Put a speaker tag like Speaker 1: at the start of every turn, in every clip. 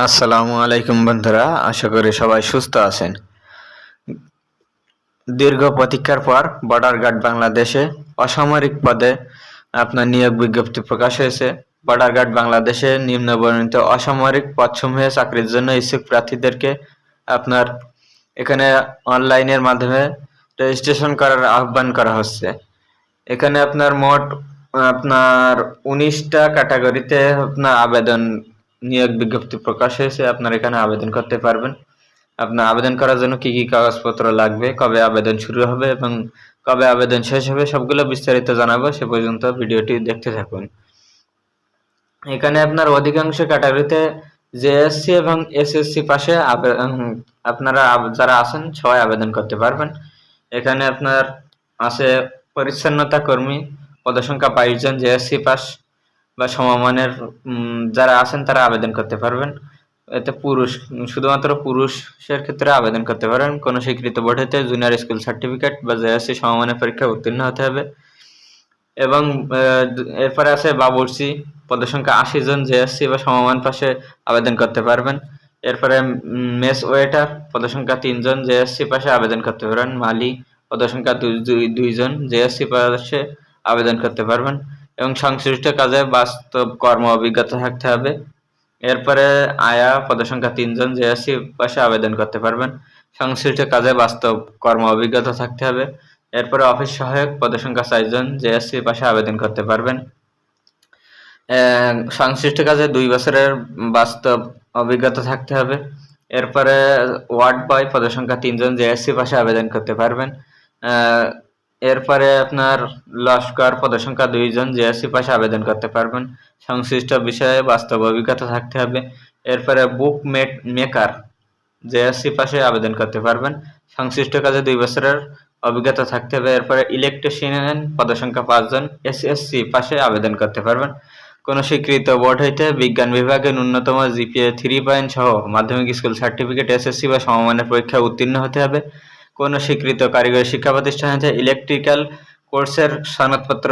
Speaker 1: আসসালামু আলাইকুম বন্ধুরা, আশা করি সবাই সুস্থ আছেন। দীর্ঘ প্রতীক্ষার পর বর্ডার গার্ড বাংলাদেশে অসামরিক পদে আপনার নিয়োগ বিজ্ঞপ্তি প্রকাশ হয়েছে। বর্ডার গার্ড বাংলাদেশে নিম্নবর্ণিত অসামরিক পদসমূহে চাকরির জন্য ইচ্ছুক প্রার্থীদেরকে আপনার এখানে অনলাইনের মাধ্যমে রেজিস্ট্রেশন করার আহ্বান করা হচ্ছে। এখানে আপনার মোট 19টা ক্যাটাগরিতে আপনার আবেদন নিয়োগ বিজ্ঞপ্তি প্রকাশ হয়েছে। আপনার এখানে আবেদন করতে পারবেন। আপনার আবেদন করার জন্য কি কি কাগজপত্র লাগবে, কবে আবেদন শুরু হবে এবং কবে আবেদন শেষ হবে, সবগুলো বিস্তারিত জানাবো। সে পর্যন্ত ভিডিওটি দেখতে থাকুন। এখানে আপনার অধিকাংশ ক্যাটাগরিতে জেএসসি এবং এসএসসি পাশে আপনারা যারা আছেন সবাই আবেদন করতে পারবেন। এখানে আপনার আছে পরিচ্ছন্নতা কর্মী, পদসংখ্যা 22 জন, জেএসসি পাস বা সমমানের যারা আছেন তারা আবেদন করতে পারবেন। এতে শুধুমাত্র পুরুষের ক্ষেত্রে আবেদন করতে পারেন। কোনো স্বীকৃত বোর্ড হতে জুনিয়র স্কুল সার্টিফিকেট বা জেএসসি সমমানের পরীক্ষায় উত্তীর্ণ হতে হবে। এবং এরপরে আছে বাবুর্চি, পদসংখ্যা 80 জন, জেএসসি বা সমমান পাশে আবেদন করতে পারবেন। এরপরে মেস ওয়েটার, পদসংখ্যা 3 জন, জেএসসি পাশে আবেদন করতে পারবেন। মালি, পদসংখ্যা 2 জন, জেএসসি পাশে আবেদন করতে পারবেন এবং সংশ্লিষ্ট কাজে বাস্তব কর্ম অভিজ্ঞতা থাকতে হবে। এরপরে আয়া, পদসংখ্যা 3 জন, জেএসসি পাশে আবেদন করতে পারবেন। সংশ্লিষ্ট কাজে বাস্তব কর্ম অভিজ্ঞতা থাকতে হবে। এরপরে অফিস সহায়ক, পদসংখ্যা 4 জন, জেএসসি পাশে আবেদন করতে পারবেন। সংশ্লিষ্ট কাজে 2 বছরের বাস্তব অভিজ্ঞতা থাকতে হবে। এরপরে ওয়ার্ড বয়, পদসংখ্যা 3 জন, জেএসসি পাশে আবেদন করতে পারবেন। এরপরে আপনার লস্কর, পদসংখ্যা 2 জন, জেএসসি পাশে আবেদন করতে পারবেন। সংশ্লিষ্ট বিষয়ে বাস্তব অভিজ্ঞতা থাকতে হবে। এরপরে বুক মেকার, জেএসসি পাশে আবেদন করতে পারবেন। সংশ্লিষ্ট কাজে 2 বছরের অভিজ্ঞতা থাকতে হবে। এরপরে ইলেকট্রিশিয়ান, পদসংখ্যা 5 জন, এসএসসি পাশে আবেদন করতে পারবেন। কোনো স্বীকৃত বোর্ড হইতে বিজ্ঞান বিভাগে ন্যূনতম জিপিএ 3 পয়েন্ট সহ মাধ্যমিক স্কুল সার্টিফিকেট, এসএসসি বা সমমানের পরীক্ষায় উত্তীর্ণ হতে হবে। কোনো স্বীকৃত কারিগরি শিক্ষা প্রতিষ্ঠান হতে ইলেকট্রিক্যাল কোর্সের সনদপত্র,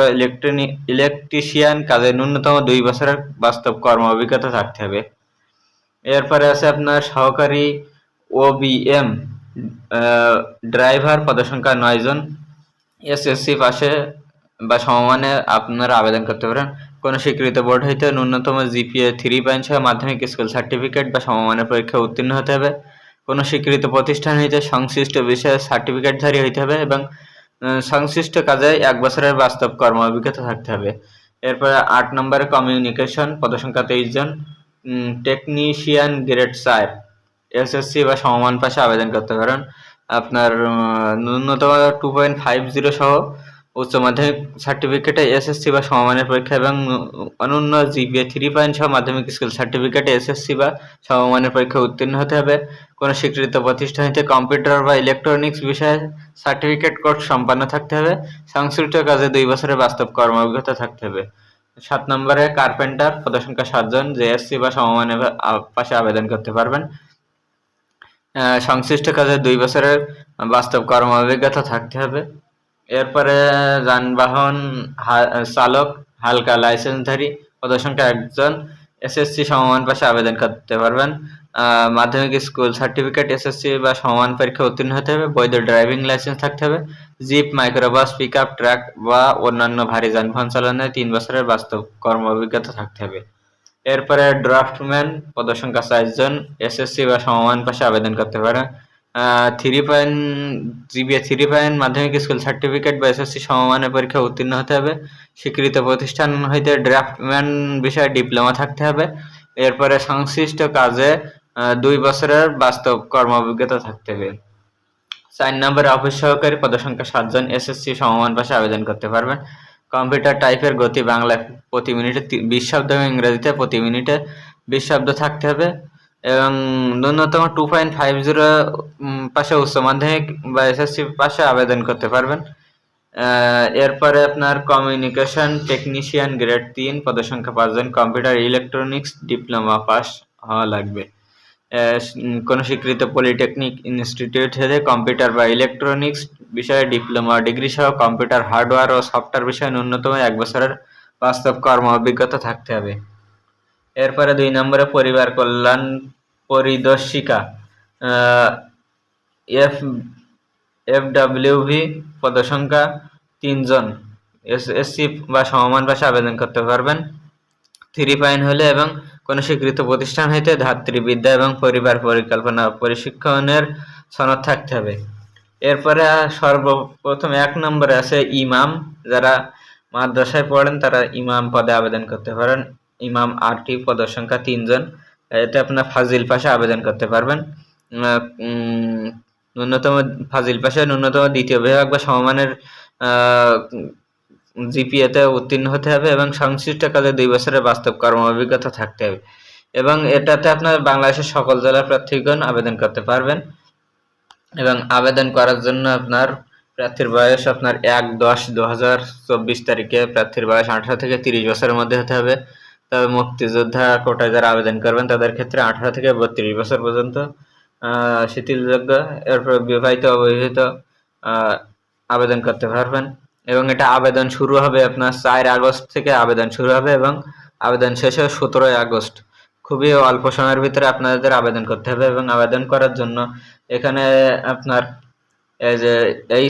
Speaker 1: ইলেকট্রিশিয়ান কাজে ন্যূনতম 2 বছরের বাস্তব কর্ম অভিজ্ঞতা থাকতে হবে। এরপরে আছে আপনার সহকারী ওবিএম ড্রাইভার, পদসংখ্যা 9 জন, এসএসসি পাশে বা সমমানে আপনারা আবেদন করতে পারেন। কোনো স্বীকৃত বোর্ড হইতে ন্যূনতম জিপিএ 3 পয়েন্ট সহ মাধ্যমিক স্কুল সার্টিফিকেট বা সমমানের পরীক্ষায় উত্তীর্ণ হতে হবে। কোনো স্বীকৃত প্রতিষ্ঠান হইতে সংশ্লিষ্ট বিষয়ে সার্টিফিকেটধারী হইতে হবে এবং সংশ্লিষ্ট কাজে 1 বছরের বাস্তব কর্ম অভিজ্ঞতা থাকতে হবে। এরপরে 8 নম্বরে কমিউনিকেশন, পদসংখ্যা 23 জন, টেকনিশিয়ান গ্রেড 4, এসএসসি বা সমমান পাশে আবেদন করতে পারেন। আপনার ন্যূনতম 2.50 সহ উচ্চ মাধ্যমিক সার্টিফিকেটে, এসএসসি বা সমমানের পরীক্ষা এবং অনন্য জিপিএ 3 পয়েন্ট সহ মাধ্যমিক স্কুল সার্টিফিকেটে, এসএসসি বা সমমানের পরীক্ষায় উত্তীর্ণ হতে হবে। কোনো স্বীকৃত প্রতিষ্ঠান হইতে কম্পিউটার বা ইলেকট্রনিক্স বিষয়ে সার্টিফিকেট কোর্স সম্পন্ন থাকতে হবে। সংশ্লিষ্ট কাজে 2 বছরের বাস্তব কর্ম অভিজ্ঞতা থাকতে হবে। 7 নম্বরে কার্পেন্টার, পদসংখ্যা 7 জন, জেএসসি বা সমমানের পাশে আবেদন করতে পারবেন। সংশ্লিষ্ট কাজে 2 বছরের বাস্তব কর্ম অভিজ্ঞতা থাকতে হবে। এরপরে যানবাহন চালক, হালকা লাইসেন্সধারী, পদসংখ্যা 1 জন, এসএসসি সমমান পাশে আবেদন করতে পারবেন। মাধ্যমিক স্কুল সার্টিফিকেট, এসএসসি বা সমমান পরীক্ষা উত্তীর্ণ হতে হবে। বৈধ ড্রাইভিং লাইসেন্স থাকতে হবে। জিপ, মাইক্রোবাস, পিকআপ, ট্রাক বা অন্যান্য ভারী যানবাহন চালানোয় 3 বছরের বাস্তব কর্ম অভিজ্ঞতা থাকতে হবে। এরপরে ড্রাফটম্যান, পদসংখ্যা 4 জন, এসএসসি বা সমমান পাশে আবেদন করতে পারে। 3 পয়েন্ট জিপিএ 3 পয়েন্ট মাধ্যমিক স্কুল সার্টিফিকেট বা এসএসসি সমমানের পরীক্ষা উত্তীর্ণ হতে হবে। স্বীকৃত প্রতিষ্ঠান হইতে ড্রাফটম্যান বিষয়ে ডিপ্লোমা থাকতে হবে। এরপরে সংশ্লিষ্ট কাজে 2 বছরের বাস্তব কর্ম অভিজ্ঞতা থাকতে হবে। 4 নম্বরে অফিস সহকারী, পদসংখ্যা 7 জন, এসএসসি সমমান পাশে আবেদন করতে পারবেন। কম্পিউটার টাইপের গতি বাংলায় প্রতি মিনিটে 20 শব্দ এবং ইংরেজিতে প্রতি মিনিটে 20 শব্দ থাকতে হবে এবং ন্যূনতম 2.50 পাশে উচ্চ মাধ্যমিক বা এসএসসি পাশে আবেদন করতে পারবেন। এরপরে আপনার কমিউনিকেশন টেকনিশিয়ান গ্রেড 3, পদসংখ্যা 5 জন, কম্পিউটার ইলেকট্রনিক্স ডিপ্লোমা পাস হওয়া লাগবে। কোনো স্বীকৃত পলিটেকনিক ইনস্টিটিউট হতে কম্পিউটার বা ইলেকট্রনিক্স বিষয়ে ডিপ্লোমা ডিগ্রি সহ কম্পিউটার হার্ডওয়্যার ও সফটওয়্যার বিষয়ে ন্যূনতম 1 বছরের বাস্তব কর্ম অভিজ্ঞতা থাকতে হবে। এরপরে 2 নম্বরে পরিবার কল্যাণ পরিদর্শিকা FWV, পদসংখ্যা 3 জন, এসএসসি বা সমমান পাশে আবেদন করতে পারবেন। 3 পয়েন্ট হলে এবং কোন স্বীকৃত প্রতিষ্ঠান হইতে ধাত্রীবিদ্যা এবং পরিবার পরিকল্পনা প্রশিক্ষণের সনদ থাকতে হবে। এরপরে সর্বপ্রথম 1 নম্বরে আছে ইমাম। যারা মাদ্রাসায় পড়েন তারা ইমাম পদে আবেদন করতে পারেন। ইমাম আরটি, পদসংখ্যা 3 জন। এতে আপনার ফাজিল পাশে আবেদন করতে পারবেন। ন্যূনতম ফাজিল পাশে ন্যূনতম দ্বিতীয় বিভাগ বা সমমানের জিপিএতে উত্তীর্ণ হতে হবে এবং সংশ্লিষ্ট কাজে 2 বছরের বাস্তব কর্ম অভিজ্ঞতা থাকতে হবে। এবং এটাতে আপনার বাংলাদেশের সকল জেলার প্রার্থীগণ আবেদন করতে পারবেন। এবং আবেদন করার জন্য আপনার প্রার্থীর বয়স আপনার 1/10/2024 তারিখে প্রার্থীর বয়স 18 থেকে 30 বছরের মধ্যে হতে হবে। তবে মুক্তিযোদ্ধা কোটায় যারা আবেদন করবেন তাদের ক্ষেত্রে 18 থেকে 32 বছর পর্যন্ত শিথিলযোগ্য। এরপর বিবাহিত অবিবাহিত আবেদন করতে পারবেন। এবং এটা আবেদন শুরু হবে আপনার 4 আগস্ট থেকে আবেদন শুরু হবে এবং আবেদন শেষ হবে 17 আগস্ট। খুবই অল্প সময়ের ভিতরে আপনাদের আবেদন করতে হবে। এবং আবেদন করার জন্য এখানে আপনার এই যে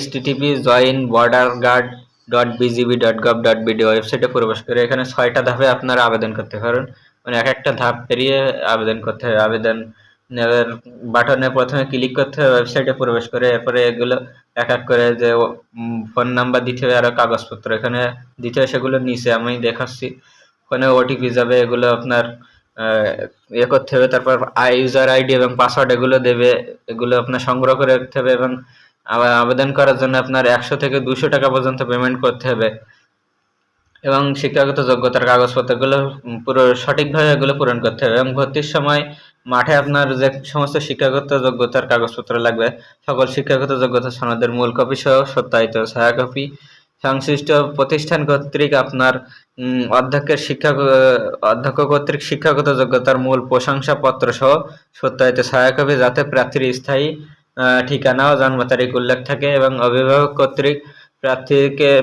Speaker 1: http://joinborderguard.bgb.gov.bd ওয়েবসাইটে প্রবেশ করে এখানে 6টা ধাপে আপনারা আবেদন করতে পারেন। মানে এক একটা ধাপ পেরিয়ে আবেদন করতে হবে। আবেদন বাটনে প্রথমে ক্লিক করতে হবে, ওয়েবসাইটে প্রবেশ করে এরপরে এগুলো এক এক করে যে ফোন নাম্বার দিতে হবে, আরো কাগজপত্র এখানে দিতে হবে, সেগুলো নিচে আমি দেখাচ্ছি। ওখানে ওটিপি যাবে, এগুলো আপনার করতে হবে। তারপর ইউজার আইডি এবং পাসওয়ার্ড এগুলো দেবে, এগুলো আপনার সংগ্রহ করে রাখতে হবে। এবং আবেদন করার জন্য আপনার 100 থেকে 200 টাকা পর্যন্ত পেমেন্ট করতে হবে। এবং শিক্ষাগত যোগ্যতার কাগজপত্রগুলো পুরো সঠিকভাবে এগুলো পূরণ করতে হবে। এবং ভর্তির সময় মাঠে আপনার যে সমস্ত শিক্ষাগত যোগ্যতার কাগজপত্র লাগবে, সকল শিক্ষাগত যোগ্যতা সনদের মূল কপি সহ সত্যায়িত ছায়া কপি, সংশ্লিষ্ট প্রতিষ্ঠান কর্তৃক আপনার অধ্যক্ষ কর্তৃক শিক্ষাগত যোগ্যতার মূল প্রশংসাপত্র সহ সত্যায়িত ছায়া কপি, যাতে প্রার্থীর স্থায়ী ঠিকানা ও জন্ম তারিখ উল্লেখ থাকে। এবং অভিভাবক কর্তৃক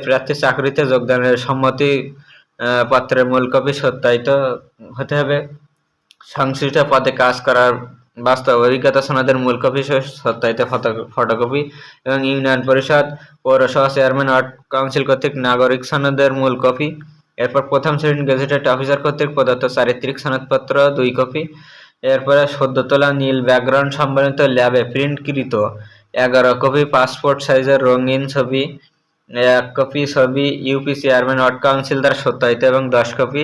Speaker 1: প্রার্থীর চাকরিতে যোগদানের সম্মতি পত্রের মূল কপি সত্যায়িত হতে হবে। সংশ্লিষ্ট পদে কাজ করার বাস্তব অভিজ্ঞতা সনদের মূল কপি সত্যায়িত ফটোকপি। এবং ইউনিয়ন পরিষদ, পৌরসভা চেয়ারম্যান, ওয়ার্ড কাউন্সিল কর্তৃক নাগরিক সনদের মূল কপি। এরপর প্রথম শ্রেণীর গেজেটেড অফিসার কর্তৃক প্রদত্ত চারিত্রিক সনদপত্র 2 কপি। এরপরে সদ্য তোলা নীল ব্যাকগ্রাউন্ড সম্বলিত ল্যাবে প্রিন্টকৃত 11 কপি পাসপোর্ট সাইজের রঙিন ছবি, 1 কপি ছবি ইউপি চেয়ারম্যান, ওয়ার্ড কাউন্সিল দ্বারা সত্যায়িত এবং 10 কপি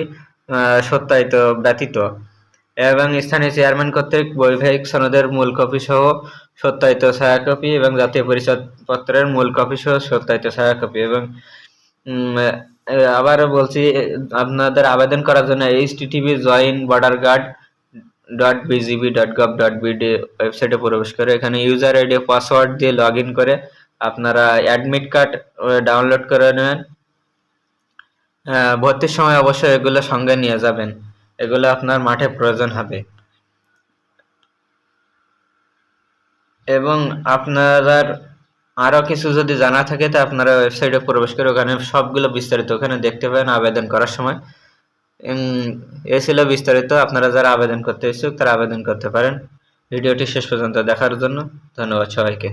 Speaker 1: সত্যায়িত ব্যতীত। এবং স্থানীয় চেয়ারম্যান কর্তৃক বৈবাহিক সনদের মূল কপি সহ সত্যায়িত ছায়া কপি এবং জাতীয় পরিচয় পত্রের মূল কপি সহ সত্যায়িত ছায়া কপি। এবং আবারও বলছি, আপনাদের আবেদন করার জন্য http://joinborderguard.bgb.gov.bd ওয়েবসাইটে প্রবেশ করে এখানে ইউজার আইডি পাসওয়ার্ড দিয়ে লগ ইন করে আপনারা অ্যাডমিট কার্ড ডাউনলোড করে নেবেন। ভর্তির সময় অবশ্যই এগুলো সঙ্গে নিয়ে যাবেন, এগুলো আপনার মাঠে প্রয়োজন হবে। এবং আপনার আরো কিছু যদি জানা থাকে তা আপনারা ওয়েবসাইটে প্রবেশ করে ওখানে সবগুলো বিস্তারিত ওখানে দেখতে পাবেন আবেদন করার সময়। এই ছিল বিস্তারিত। আপনারা যারা আবেদন করতে ইচ্ছুক তারা আবেদন করতে পারেন। ভিডিওটি শেষ পর্যন্ত দেখার জন্য ধন্যবাদ সবাইকে।